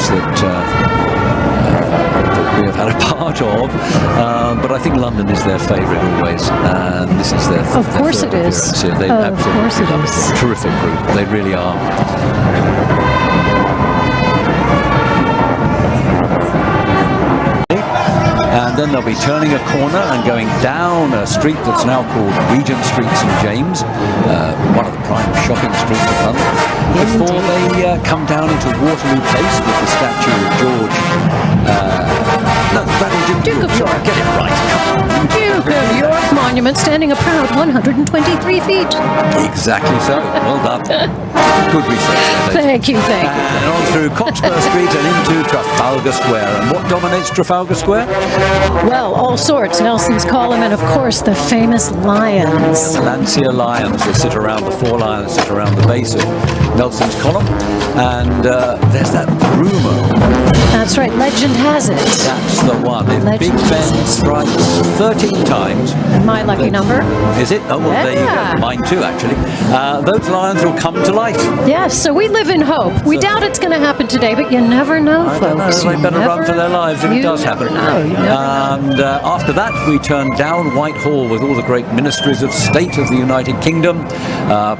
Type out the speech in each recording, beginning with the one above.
streets that we have had a part of, but I think London is their favourite always, and this is their of course it is. They Of course it is. Terrific group, they really are. And then they'll be turning a corner and going down a street that's now called Regent Street St James, one of the prime shopping streets of London, before they come down into Waterloo Place with the statue of George. Duke of York. Get it right. Duke of York Monument, standing a proud 123 feet. Exactly so. Well done. Good research. Thank you. And on through Cockspur Street and into Trafalgar Square. And what dominates Trafalgar Square? Well, all sorts. Nelson's Column and, of course, the famous lions. The Lancia lions that sit around, the four lions sit around the base of Nelson's Column. And there's that rumour. That's right. Legend has it. That's the one. If Big Ben strikes 13 times. My lucky number. Is it? Oh, well, there you go. Mine too, actually. Those lions will come to life. Yes, so we live in hope. We doubt it's going to happen today, but you never know, folks. They better run for their lives if it does happen. And after that, we turn down Whitehall with all the great ministries of state of the United Kingdom,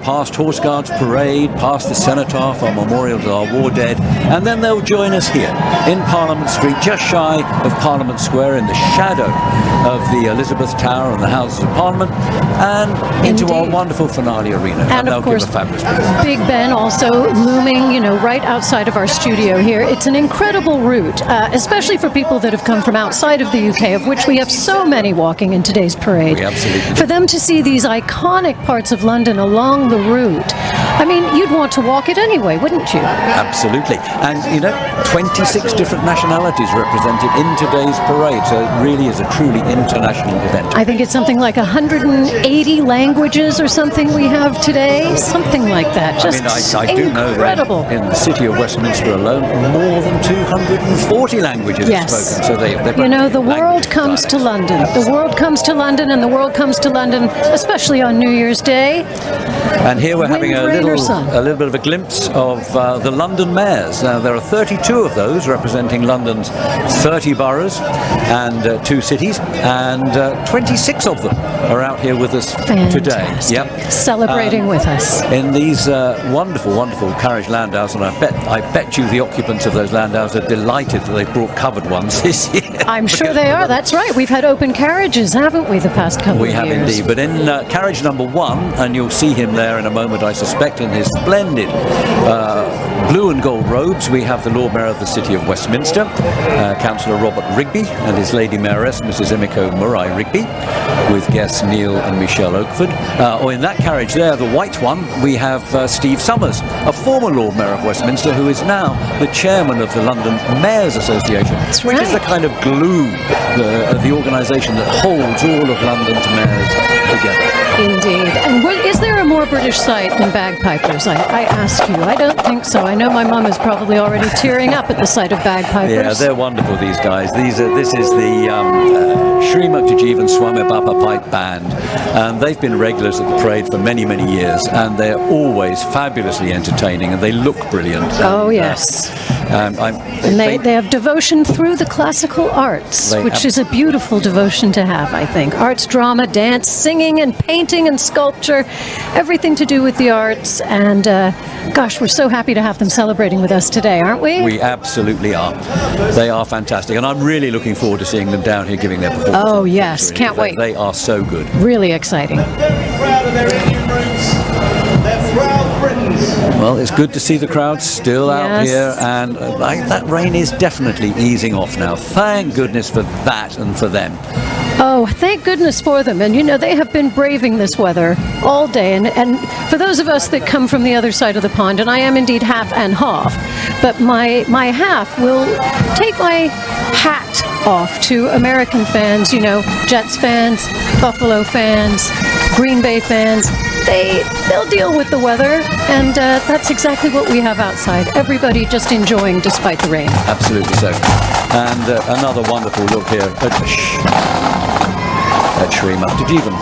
past Horse Guards Parade, past the Cenotaph, our memorial to our war dead, and then they'll join us here in Parliament Street, just shy of Parliament Square, in the shadow of the Elizabeth Tower and the Houses of Parliament, and into our wonderful finale arena. And of course, Big Ben also looming, right outside of our studio here. It's an incredible route, especially for people that have come from outside of the UK, of which we have so many walking in today's parade. We absolutely do. For them to see these iconic parts of London along the route, I mean, you'd want to walk it anyway, wouldn't you? Absolutely. And, 26 different nationalities represented in today's parade, so it really is a truly international event. I think it's something like 180 languages or something we have today, something like that. Just I do know that in the city of Westminster alone, more than 240 languages are spoken. So the world comes to London. The world comes to London, and the world comes to London, especially on New Year's Day. And here we're having a little bit of a glimpse of the London mayors. Now, there are 32 of those representing London's 30 boroughs and 2 cities, and 26 of them are out here with us today. Yep, celebrating with us in these wonderful, wonderful carriage landaus. And I bet you the occupants of those landaus are delighted that they've brought covered ones this year. I'm sure they are. That's right. We've had open carriages, haven't we, the past couple of years? We have indeed. But in carriage number 1, and you'll see him there in a moment, I suspect, in his splendid blue and gold robes, we have the Lord Mayor of the City of Westminster, Councillor Robert Rigby, and his Lady Mayoress, Mrs. Emiko Murray Rigby, with guests Neil and Michelle Oakford. Or in that carriage there, the white one, we have Steve Summers, a former Lord Mayor of Westminster, who is now the chairman of the London Mayors Association, which is the kind of glue, the organisation that holds all of London's mayors together. Indeed. And is there a more British sight than bagpipers? I ask you. I don't think so. I know my mum is probably already tearing up at the sight of bagpipers. Yeah, they're wonderful, these guys. This is the Shri Muktajivan Swami Baba Pipe Band, and they've been regulars at the parade for many, many years, and they're always fabulously entertaining, and they look brilliant. Oh, yes. And they have devotion through the classical arts, which is a beautiful devotion to have, I think. Arts, drama, dance, singing, and painting, and sculpture, everything to do with the arts. And gosh, we're so happy to have them celebrating with us today, aren't we? We absolutely are. They are fantastic, and I'm really looking forward to seeing them down here giving their performance. Oh, yes. Can't wait. They are so good. Really exciting. They're very proud of their Indian roots. They're proud Britons. Well, it's good to see the crowd still out here, and that rain is definitely easing off now. Thank goodness for that and for them. Oh, thank goodness for them. And, they have been braving this weather all day. And for those of us that come from the other side of the pond, and I am indeed half and half, but my half will take my hat off to American fans, Jets fans, Buffalo fans, Green Bay fans. They'll deal with the weather, and that's exactly what we have outside. Everybody just enjoying despite the rain. Absolutely so. And another wonderful look here at Shri Muktajivan.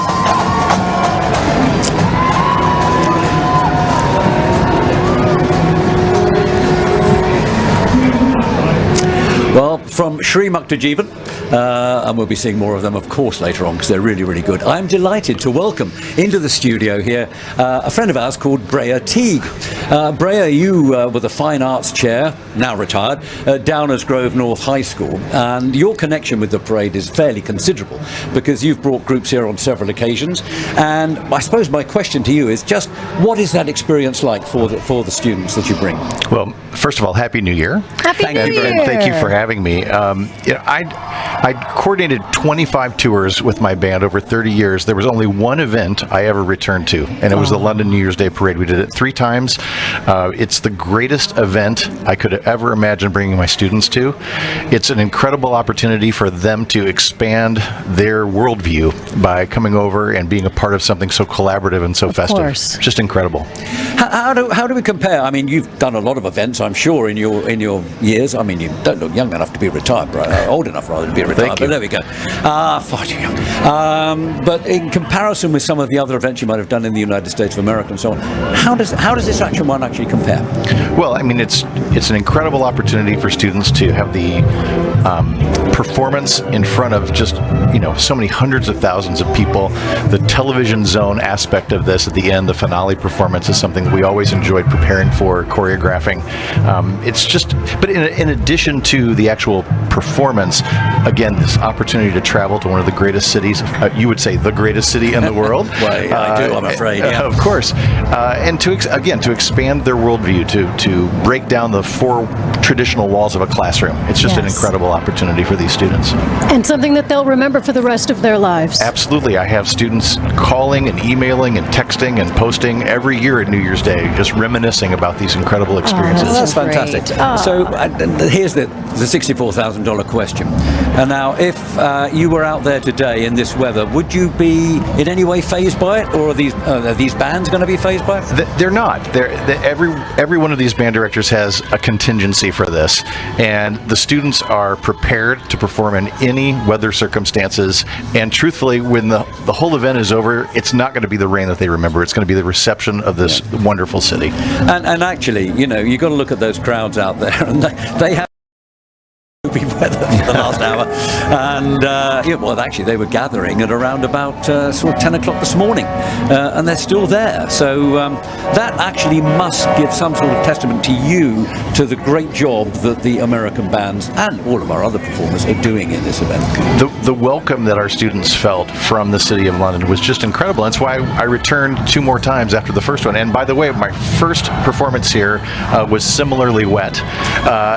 from Sri Muktajivan, and we'll be seeing more of them, of course, later on, because they're really, really good. I'm delighted to welcome into the studio here a friend of ours called Brea Teague. Brea, you were the Fine Arts Chair, now retired, at Downers Grove North High School, and your connection with the parade is fairly considerable, because you've brought groups here on several occasions, and I suppose my question to you is just, what is that experience like for the students that you bring? Well, first of all, Happy New Year. Happy New Year. And thank you for having me. I coordinated 25 tours with my band over 30 years. There was only one event I ever returned to, and it was the London New Year's Day Parade. We did it 3 times. It's the greatest event I could ever imagine bringing my students to. It's an incredible opportunity for them to expand their worldview by coming over and being a part of something so collaborative and so festive. course. Just incredible. How do we compare? I mean, you've done a lot of events, I'm sure, in your years. I mean, you don't look young enough to be retired, right? Old enough rather to be retired. Thank you. But there we go. Far too young. But in comparison with some of the other events you might have done in the United States of America and so on, how does this actual one actually compare? Well, I mean, it's an incredible opportunity for students to have the performance in front of just, so many hundreds of thousands of people. The television zone aspect of this at the end, the finale performance, is something we always enjoyed preparing for, choreographing. But in addition to the actual performance, again, this opportunity to travel to one of the greatest cities, you would say the greatest city in the world. Well, I do, I'm afraid. Yeah. Of course. And to expand their worldview, to break down the 4 traditional walls of a classroom. It's just an Yes. incredible opportunity for these students. And something that they'll remember for the rest of their lives. Absolutely. I have students calling and emailing and texting and posting every year at New Year's Day, just reminiscing about these incredible experiences. That's Great. fantastic. Ah. So here's the $64,000 question. And now, if you were out there today in this weather, would you be in any way fazed by it, or are these bands going to be fazed by it? They're not. Every one of these band directors has a contingency for this, and the students are prepared to perform in any weather circumstances. And truthfully, when the whole event is over, it's not going to be the rain that they remember. It's going to be the reception of this wonderful city. And actually, you've got to look at those crowds out there, and they have weather for the last hour, and actually they were gathering at around about sort of 10 o'clock this morning, and they're still there. So that actually must give some sort of testament to you, to the great job that the American bands and all of our other performers are doing in this event. The welcome that our students felt from the City of London was just incredible. That's why I returned 2 more times after the first one. And by the way, my first performance here was similarly wet,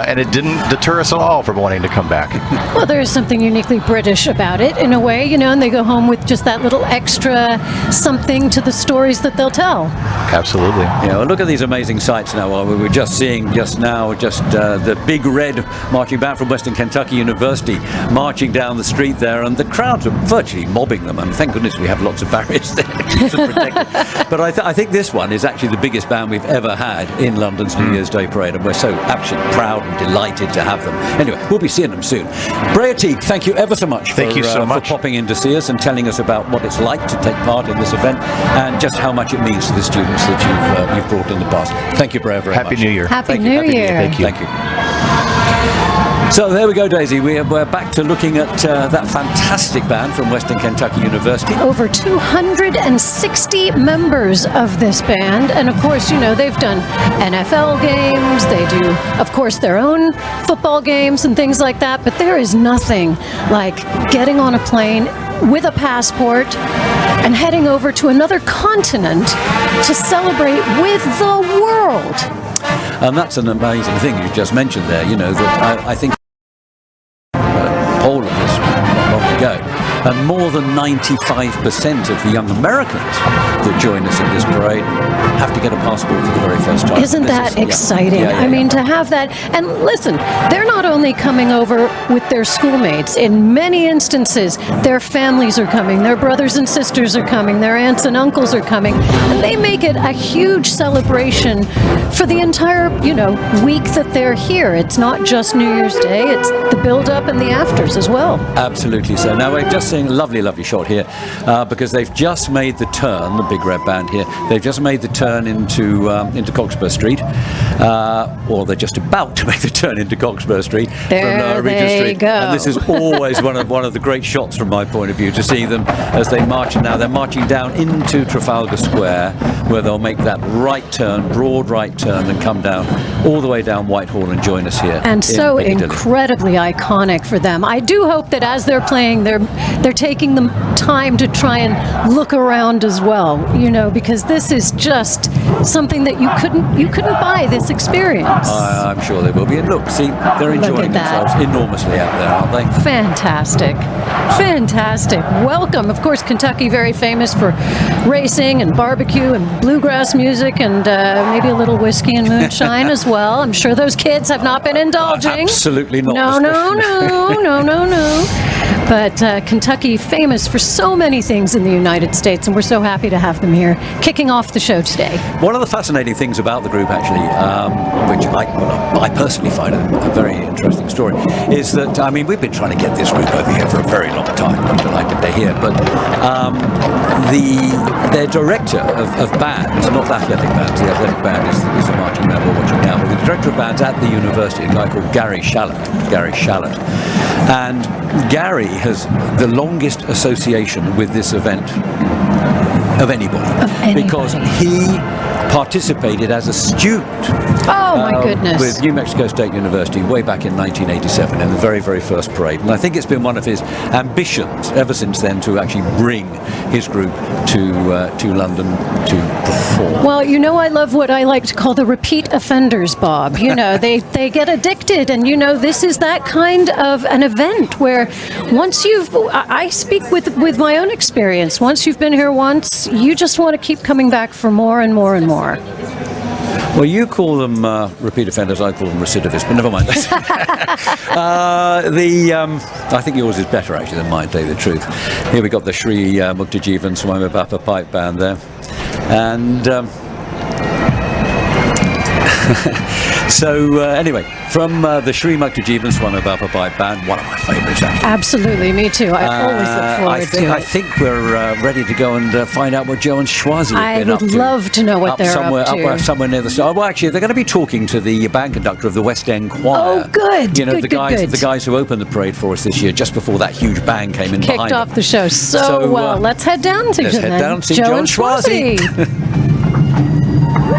and it didn't deter us at all from wanting to come back. Well, there is something uniquely British about it, in a way, and they go home with just that little extra something to the stories that they'll tell. Absolutely. Well, look at these amazing sights now. We were just seeing the Big Red marching band from Western Kentucky University marching down the street there, and the crowds are virtually mobbing them. And thank goodness we have lots of barriers there to keep them protected. But I think this one is actually the biggest band we've ever had in London's New Year's Day Parade, and we're so absolutely proud and delighted to have them. Anyway, we'll be seeing them soon. Brea Teague, thank you ever so much Thank you so much for popping in to see us and telling us about what it's like to take part in this event, and just how much it means to the students that you've brought in the past. Thank you, Brea, very much. Happy New Year. Happy Thank you. New Year. Thank you. Thank you. So there we go, Daisy. We're back to looking at that fantastic band from Western Kentucky University. Over 260 members of this band, and of course, they've done NFL games, they do, of course, their own football games and things like that, but there is nothing like getting on a plane with a passport and heading over to another continent to celebrate with the world. And that's an amazing thing you just mentioned there, that I think poll of this not long ago, and more than 95% of the young Americans that join us in this parade have to get a passport for the very first time. Isn't that exciting? Yeah, I mean, to have that. And listen, they're not only coming over with their schoolmates. In many instances, their families are coming, their brothers and sisters are coming, their aunts and uncles are coming, and they make it a huge celebration for the entire, week that they're here. It's not just New Year's Day, it's the build-up and the afters as well. Absolutely so. Now, we've just seeing a lovely, lovely shot here because they've just made the turn, the Big Red Band here, they've just made the turn into Cockspur Street, or they're just about to make the turn into Cockspur Street There from Regent they Street. go. And this is always one of the great shots from my point of view, to see them as they march. And now they're marching down into Trafalgar Square, where they'll make that right turn, broad right turn, and come down all the way down Whitehall and join us here. And in so Piccadilly. incredibly iconic for them. I do hope that as they're playing, they're taking the time to try and look around as well, because this is just something that you couldn't buy this experience. I'm sure they will be. And look, see, they're enjoying that. themselves enormously out there, aren't they? Fantastic. Welcome. Of course, Kentucky, very famous for racing and barbecue and bluegrass music and maybe a little whiskey and moonshine as well. I'm sure those kids have not been indulging. Absolutely not. No. But Kentucky, famous for so many things in the United States, and we're so happy to have them here, kicking off the show today. One of the fascinating things about the group, actually, which I personally find a very interesting story, is that, we've been trying to get this group over here for a very long time. I'm delighted they're here. But their director of bands, not the athletic bands, the athletic band is the marching band we're watching now, but the director of bands at the university, a guy called Gary Shallot. And Gary has the longest association with this event of anybody. Because he participated as a student my goodness. with New Mexico State University way back in 1987 in the very, very first parade. And I think it's been one of his ambitions ever since then to actually bring his group to London to perform. Well, I love what I like to call the repeat offenders, Bob. They get addicted, and this is that kind of an event where once I speak with my own experience, once you've been here once, you just want to keep coming back for more and more and more. Well, you call them repeat offenders, I call them recidivists, but never mind. I think yours is better, actually, than mine, to tell you the truth. Here we got the Sri Muktajivan Swami Bappa Pipe Band there. And anyway, from the Sri Muktajivan Swami Bappa Pipe Band, one of my favourites, actually. Absolutely, me too. I always look forward to it. I think we're ready to go and find out what Joe and Schwazi have been up to. I would love to know what they're up to. Somewhere near the start. Well, actually, they're going to be talking to the band conductor of the West End Choir. Oh, good. The guys who opened the parade for us this year, just before that huge band came in behind Kicked off them. the show so well. Let's head down to them. Head down and see Joe and Schwazi.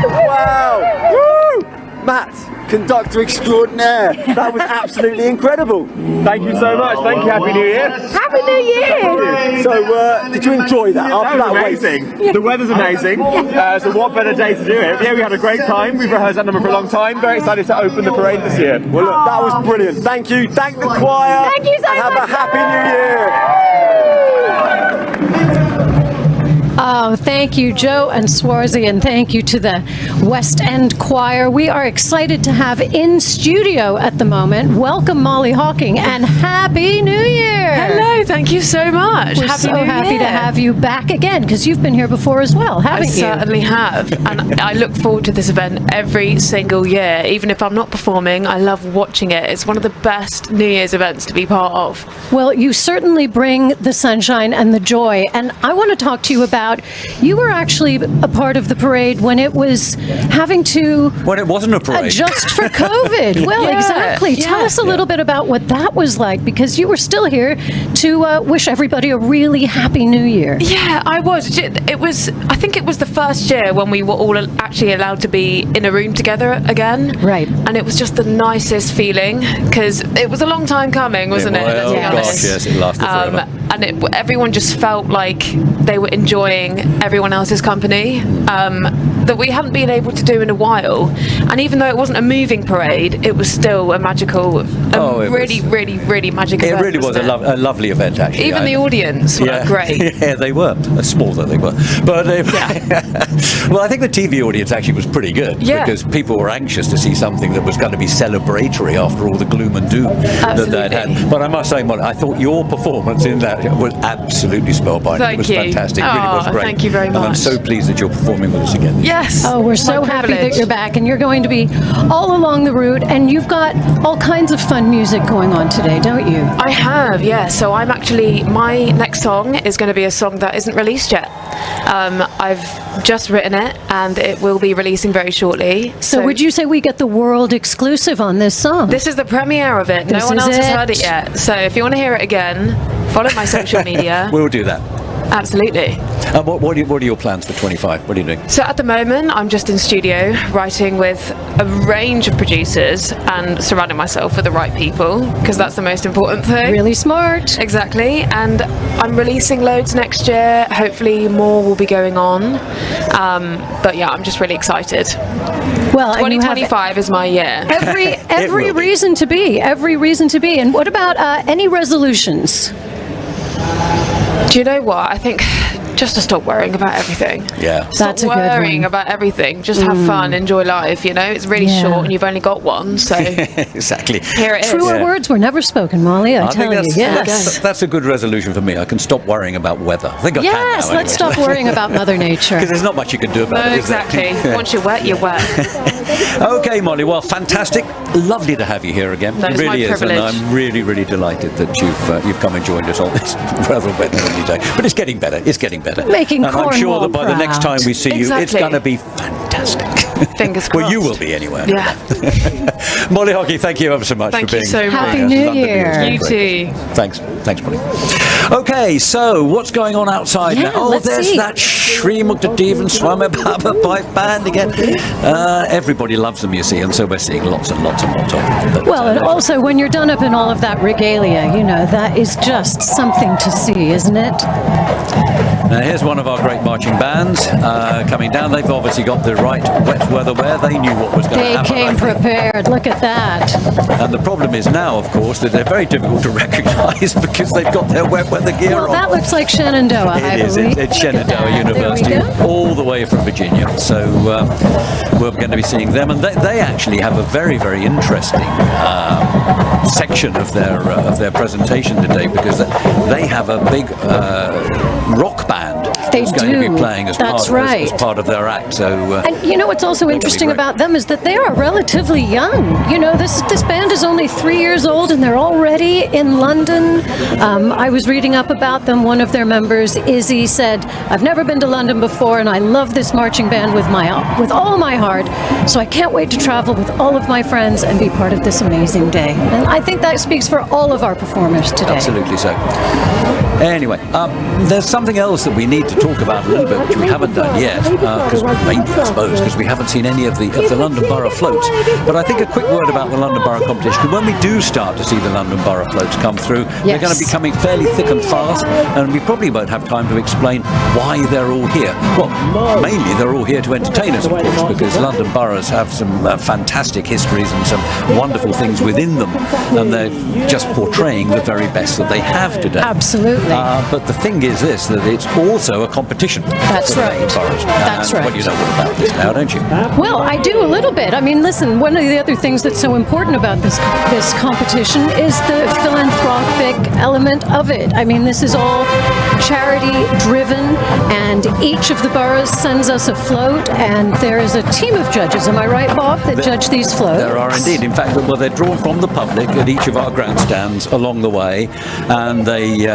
Wow! Woo! Matt, conductor extraordinaire. That was absolutely incredible. Thank you so much. Thank you. Happy New Year. Happy New Year! So, did you enjoy that? That was amazing. The weather's amazing. So what better day to do it? Yeah, we had a great time. We've rehearsed that number for a long time. Very excited to open the parade this year. Well, look, that was brilliant. Thank you. Thank the choir. Thank you so and much. have a happy New Year. Oh, thank you, Joe and Schwazi, and thank you to the West End Choir. We are excited to have in studio at the moment. Welcome, Molly Hawking, and Happy New Year! Hello, thank you so much. We're so happy to have you back again, because you've been here before as well, haven't I you? certainly have, and I look forward to this event every single year. Even if I'm not performing, I love watching it. It's one of the best New Year's events to be part of. Well, you certainly bring the sunshine and the joy, and I want to talk to you about, you were actually a part of the parade when it was having to When it wasn't a parade. adjust for COVID. Well, Yeah, exactly. Tell yeah. us a little bit about what that was like, because you were still here to wish everybody a really happy New Year. Yeah, I was. It was. I think it was the first year when we were all actually allowed to be in a room together again. Right. And it was just the nicest feeling, because it was a long time coming, wasn't it? Oh, Let's be Yes. honest. gosh, yes, it lasted forever. And everyone just felt like they were enjoying everyone else's company, that we hadn't been able to do in a while. And even though it wasn't a moving parade, it was still a magical, really magical It event. really was wasn't a lovely event, actually. Even the audience were great. Yeah, they were. Small though they were. But well, I think the TV audience actually was pretty good, Yeah. because people were anxious to see something that was going to be celebratory after all the gloom and doom that they'd Absolutely. had. But I must say, Molly, I thought your performance in that was absolutely spellbinding. Thank it was you. fantastic. It really was Oh, great. thank you very And I'm much. so pleased that you're performing with us again. Yeah, Yes. Oh, we're so My happy that privilege. you're back, and you're going to be all along the route, and you've got all kinds of fun music going on today, don't you? I have, yeah. So I'm actually, my next song is going to be a song that isn't released yet. I've just written it, and it will be releasing very shortly. So would you say we get the world exclusive on this song? This is the premiere of it. This No one is else has it. heard it yet. So if you want to hear it again, follow my social media. We'll do that. Absolutely. What are your plans for 25? What are you doing? So at the moment, I'm just in studio writing with a range of producers and surrounding myself with the right people, because that's the most important thing. Really smart. Exactly. And I'm releasing loads next year. Hopefully more will be going on. But yeah, I'm just really excited. Well, and you have 2025 is my year. every will be. reason to be. Every reason to be. And what about any resolutions? Do you know what? I think just to stop worrying about everything. Yeah. Stop That's a good worrying one. about everything. Just have fun, enjoy life. You know, it's really Yeah. short, and you've only got one. So Exactly. here it is. Truer Yeah. words were never spoken, Molly, I I tell think you. Yes. that's a good resolution for me. I can stop worrying about weather. I think I can Yes, now, let's anyway. stop worrying about Mother Nature. Because there's not much you can do about No, it, is there? exactly. Once you're wet, you're wet. Okay, Molly. Well, fantastic. Lovely to have you here again. That It is my really is, and privilege. I'm really, really delighted that you've come and joined us on this rather wet and windy day. But it's getting better. It's getting better. Making and I'm sure Cornwall that by the next proud. time we see you, it's Exactly. going to be fantastic. Fingers Well, you crossed. will be anyway. Yeah. Molly Hockey, thank you ever so much Thank for you being so here. much. Happy London New News. Year. You Great. too. Thanks, Molly. Okay, so what's going on outside Yeah, now? Oh, let's there's see. that Shri Muktadevan Swami Baba pipe band again. Everybody loves them, you see, and so we're seeing lots and lots and lots of them. But, Well, and also when you're done up in all of that regalia, you know, that is just something to see, isn't it? Now here's one of our great marching bands coming down. They've obviously got the right wet weather wear. They knew what was going to They happen. came I think. prepared. Look at that. And the problem is now, of course, that they're very difficult to recognise because they've got their wet weather gear Well, on. that looks like Shenandoah, I It is. believe. It's Look at Shenandoah that. University, There we go. all the way from Virginia. So we're going to be seeing them, and they actually have a very, very interesting section of their presentation today, because they have a big rock band They that's going to do. be playing as That's part, right. as part of their act. So And you know what's also be interesting great. about them is that they are relatively young. You know, this band is only 3 years old and they're already in London. I was reading up about them. One of their members, Izzy, said, "I've never been to London before, and I love this marching band with all my heart. So I can't wait to travel with all of my friends and be part of this amazing day." And I think that speaks for all of our performers today. absolutely so. Anyway, there's something else that we need to talk about a little bit, which we haven't done yet, because maybe, I suppose, because we haven't seen any of the London Borough floats. But I think a quick word about the London Borough competition. When we do start to see the London Borough floats come through, they're going to be coming fairly thick and fast, and we probably won't have time to explain why they're all here. Well, mainly they're all here to entertain us, of course, because London boroughs have some fantastic histories and some wonderful things within them, and they're just portraying the very best that they have today. Absolutely. But the thing is this, that it's also a competition. That's for the right. London boroughs. That's And, right. Well, you know all about this now, don't you? Well, I do a little bit. I mean, listen, one of the other things that's so important about this competition is the philanthropic element of it. I mean, this is all charity driven, and each of the boroughs sends us a float, and there is a team of judges, am I right, Bob, that judge these floats? There are indeed. In fact, well, they're drawn from the public at each of our grandstands along the way, and they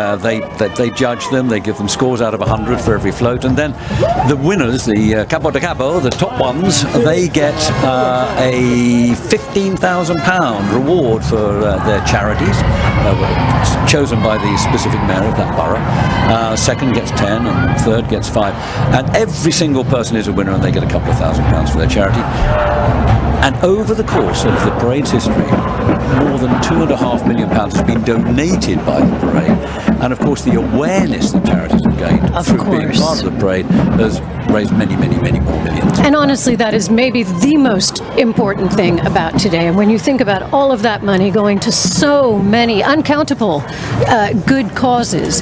judge them. They give them scores out of 100 for every float, and then the winners, the capo de capo, the top ones, they get a £15,000 reward for their charities, chosen by the specific mayor of that borough. Second gets 10, and third gets 5, and every single person is a winner, and they get a couple of £1,000 for their charity. And over the course of the parade's history, more than £2.5 million has been donated by the parade. And of course, the awareness that charities have gained Of through being course. part of the parade has raised many, many, many more millions. And honestly, that is maybe the most important thing about today. And when you think about all of that money going to so many uncountable good causes,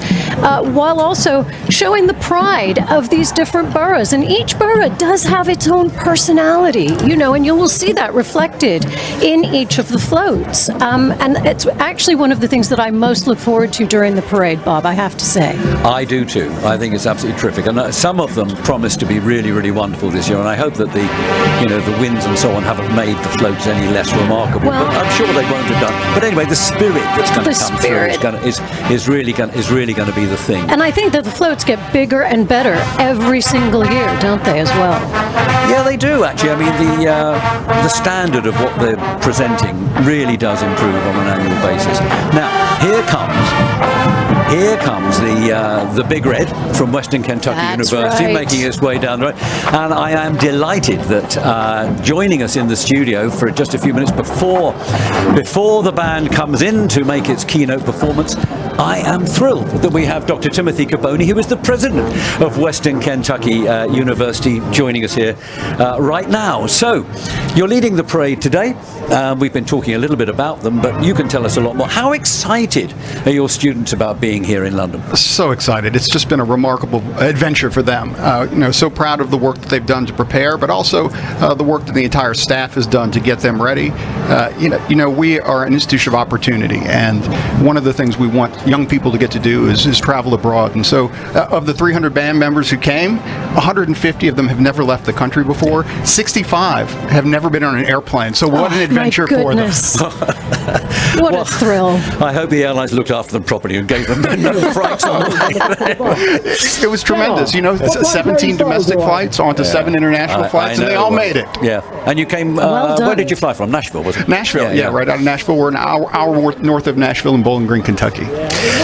while also showing the pride of these different boroughs. And each borough does have its own personality, you know, and you will see that reflected in each of the floats. floats. And it's actually one of the things that I most look forward to during the parade, Bob, I have to say. I do too. I think it's absolutely terrific, and some of them promise to be really, really wonderful this year. And I hope that the winds and so on haven't made the floats any less remarkable. Well, but I'm sure they won't have done. But anyway, the spirit that's going to come through is really going to be the thing. And I think that the floats get bigger and better every single year, don't they, as well? Yeah, they do actually. I mean, the standard of what they're presenting really does improve on an annual basis. Now, here comes the Big Red from Western Kentucky That's University, right. making its way down the road. And I am delighted that joining us in the studio for just a few minutes before the band comes in to make its keynote performance, I am thrilled that we have Dr. Timothy Caboni, who is the president of Western Kentucky University, joining us here right now. So, you're leading the parade today. We've been talking a little bit about them, but you can tell us a lot more. How excited are your students about being here in London? So excited. It's just been a remarkable adventure for them. So proud of the work that they've done to prepare, but also the work that the entire staff has done to get them ready. We are an institution of opportunity, and one of the things we want young people to get to do is travel abroad. And so of the 300 band members who came, 150 of them have never left the country before. 65 have never been on an airplane. So what an adventure for them. What a thrill. I hope the airlines looked after them properly and gave them no frights on the way. It was tremendous. 17 domestic flights onto 7 international flights, and they all made it. Yeah. And you came, Well done. where did you fly from? Nashville, was it? Nashville, yeah, right out of Nashville. We're an hour north of Nashville in Bowling Green, Kentucky.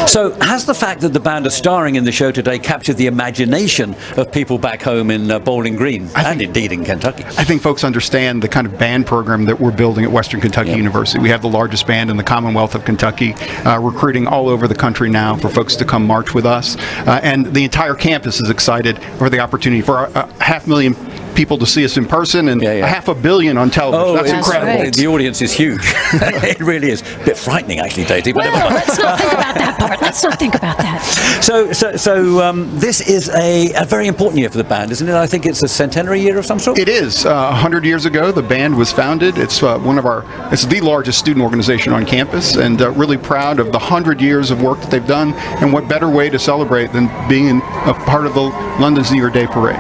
So has the fact that the band are starring in the show today captured the imagination of people back home in Bowling Green and indeed in Kentucky? I think folks understand the kind of band program that we're building at Western Kentucky University. We have the largest band in the Commonwealth of Kentucky, recruiting all over the country now for folks to come march with us. And the entire campus is excited for the opportunity for 500,000 people to see us in person and 500 million on television. That's incredible. right. The audience is huge. It really is. A bit frightening, actually, Daisy. But Well, let's not think about that part. Let's not think about that. So this is a very important year for the band, isn't it? I think it's a centenary year of some sort. It is. 100 years ago, the band was founded. It's it's the largest student organization on campus, and really proud of the 100 years of work that they've done. And what better way to celebrate than being a part of the London's New Year Day Parade?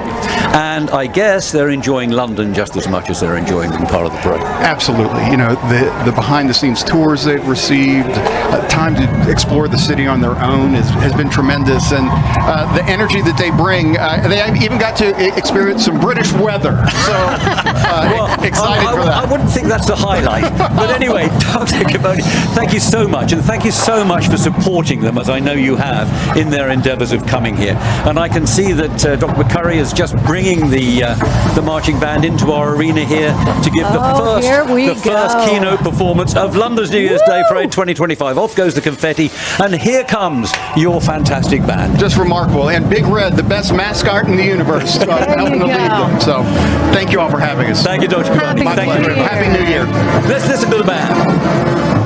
And I guess they're enjoying London just as much as they're enjoying being part of the parade. Absolutely. The behind-the-scenes tours they've received, time to explore the city on their own has been tremendous, and the energy that they bring. They even got to experience some British weather, so excited for that. I wouldn't think that's the highlight. But anyway, Dr. Caboni, thank you so much, and thank you so much for supporting them, as I know you have, in their endeavours of coming here. And I can see that Dr. McCurry is just bringing the marching band into our arena here to give the first keynote performance of London's New Year's Day Parade 2025. Off goes the confetti, and here comes your fantastic band. Just remarkable. And Big Red, the best mascot in the universe, helping to lead them. So thank you all for having us. Thank you, Dr. Caboni. My Thank you pleasure. very much. Happy New Year. Let's listen to the band.